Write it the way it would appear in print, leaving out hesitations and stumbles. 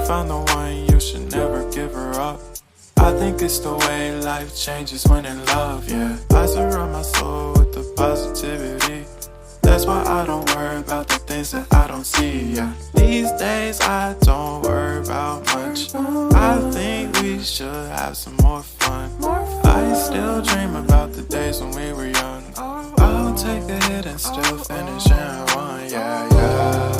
found the one, you should never give her up. I think it's the way life changes when in love, yeah. I surround my soul with the positivity. That's why I don't worry about the things that I don't see, yeah. These days I don't worry about much. I think we should have some more fun. I still dream about the days when we were young. I'll take a hit and still finish in one, yeah, yeah.